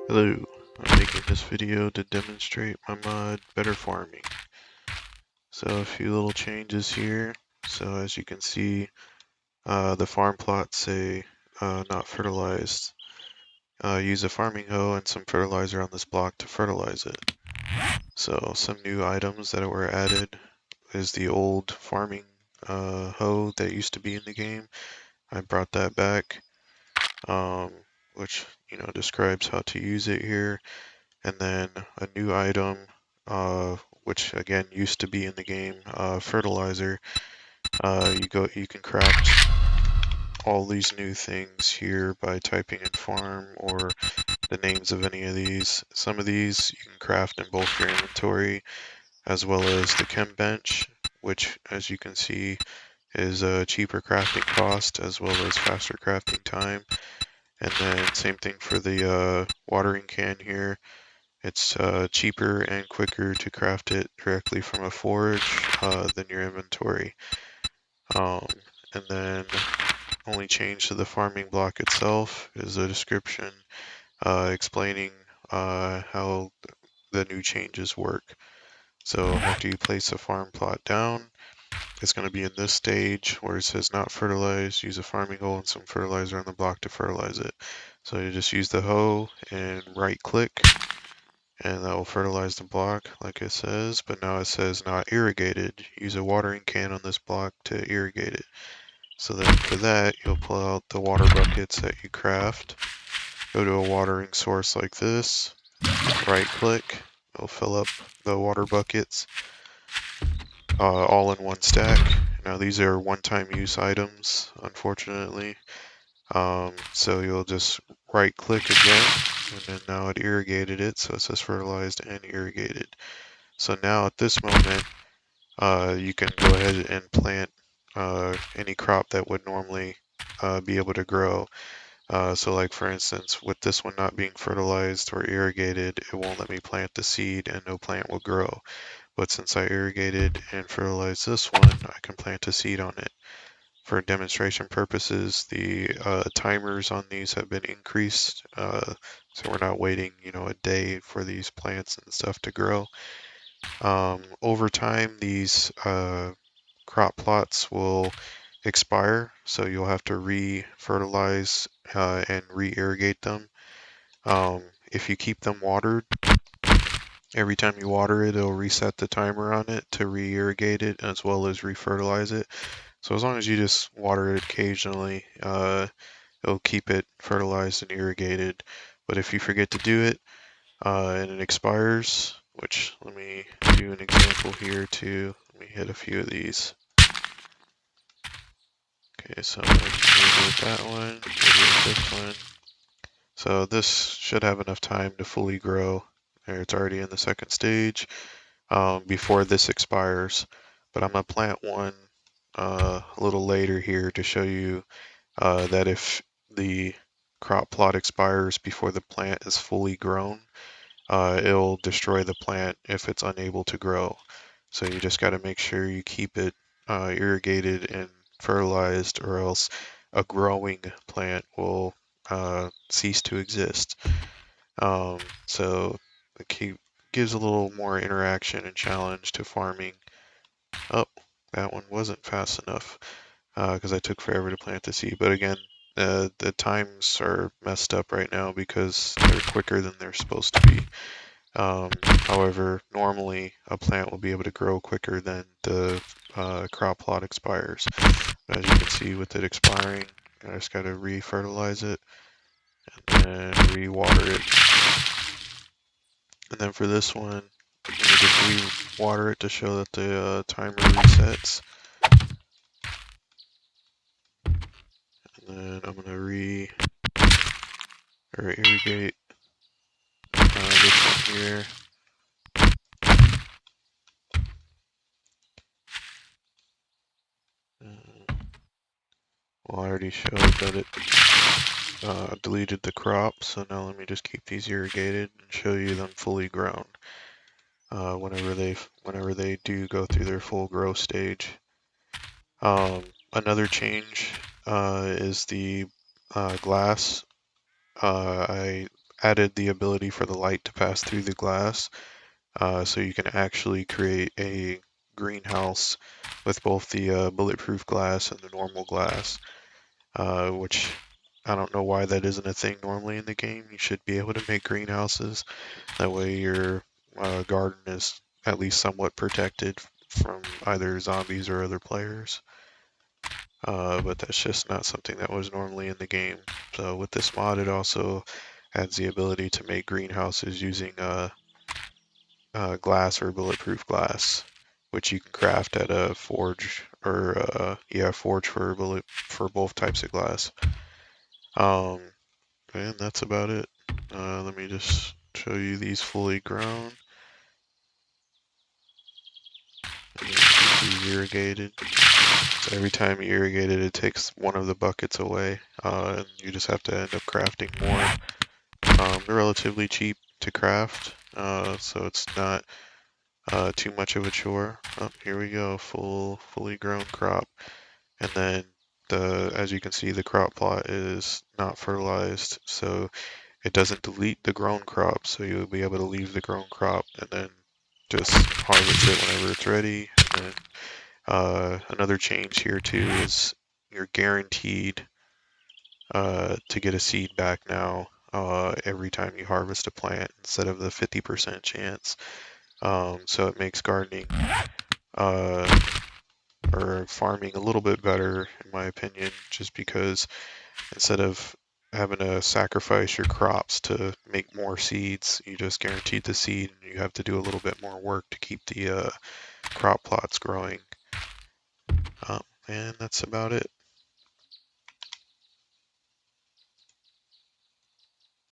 Hello, I'm making this video to demonstrate my mod Better Farming. So a few little changes here. So as you can see, the farm plots say not fertilized. Use a farming hoe and some fertilizer on this block to fertilize it. So some new items that were added is the old farming hoe that used to be in the game. I brought that back, um, which describes how to use it here. And then a new item, which again used to be in the game, fertilizer. You can craft all these new things here by typing in farm or the names of any of these. Some of these you can craft in both your inventory as well as the chem bench, which as you can see is a cheaper crafting cost as well as faster crafting time. And then same thing for the watering can here. It's cheaper and quicker to craft it directly from a forge than your inventory. Um, and then only change to the farming block itself is a description explaining how the new changes work. So after you place a farm plot down, it's going to be in this stage where it says not fertilized. Use a farming hoe and some fertilizer on the block to fertilize it. So you just use the hoe and right click, and that will fertilize the block like it says, but now it says not irrigated. Use a watering can on this block to irrigate it. So then for that, you'll pull out the water buckets that you craft, go to a watering source like this, right click, it'll fill up the water buckets all in one stack. Now these are one-time use items, unfortunately. So you'll just right click again, and then now it irrigated it, so it says fertilized and irrigated. So now at this moment, you can go ahead and plant any crop that would normally be able to grow. So like for instance, with this one not being fertilized or irrigated, it won't let me plant the seed and no plant will grow. But since I irrigated and fertilized this one, I can plant a seed on it. For demonstration purposes, the timers on these have been increased, so we're not waiting, a day for these plants and stuff to grow. Over time, these crop plots will expire, so you'll have to re-fertilize and re-irrigate them. If you keep them watered, every time you water it, it'll reset the timer on it to re-irrigate it as well as re-fertilize it. So as long as you just water it occasionally, it'll keep it fertilized and irrigated. But if you forget to do it and it expires, which let me do an example here too. Let me hit a few of these. Okay, so I'm going to remove that one, remove this one. So this should have enough time to fully grow. There, it's already in the second stage before this expires. But I'm going to plant one a little later here to show you that if the crop plot expires before the plant is fully grown, it'll destroy the plant if it's unable to grow. So you just got to make sure you keep it irrigated and fertilized, or else a growing plant will cease to exist. So it gives a little more interaction and challenge to farming. Oh, that one wasn't fast enough because I took forever to plant the seed. But again, the times are messed up right now because they're quicker than they're supposed to be. However, normally a plant will be able to grow quicker than the crop plot expires. As you can see with it expiring, I just got to re-fertilize it and then re-water it. And then for this one, I'm going to just re-water it to show that the timer resets. And then I'm going to irrigate this one here. Well, I already showed that it deleted the crop, so now let me just keep these irrigated and show you them fully grown whenever they do go through their full growth stage. Another change is the glass. I added the ability for the light to pass through the glass, so you can actually create a greenhouse with both the bulletproof glass and the normal glass, which I don't know why that isn't a thing normally in the game. You should be able to make greenhouses. That way your garden is at least somewhat protected from either zombies or other players. But that's just not something that was normally in the game. So with this mod, it also adds the ability to make greenhouses using glass or bulletproof glass, which you can craft at a forge or yeah, forge for both types of glass. Um, and that's about it. Let me just show you these fully grown. And these irrigated. So every time you irrigate it, it takes one of the buckets away, and you just have to end up crafting more. They're relatively cheap to craft, so it's not too much of a chore. Oh, here we go, fully grown crop. And then as you can see, the crop plot is not fertilized, so it doesn't delete the grown crop, so you'll be able to leave the grown crop and then just harvest it whenever it's ready. And then another change here too is you're guaranteed to get a seed back now every time you harvest a plant instead of the 50% chance. So it makes gardening uh, or farming a little bit better, in my opinion, just because instead of having to sacrifice your crops to make more seeds, you just guaranteed the seed and you have to do a little bit more work to keep the crop plots growing. And that's about it.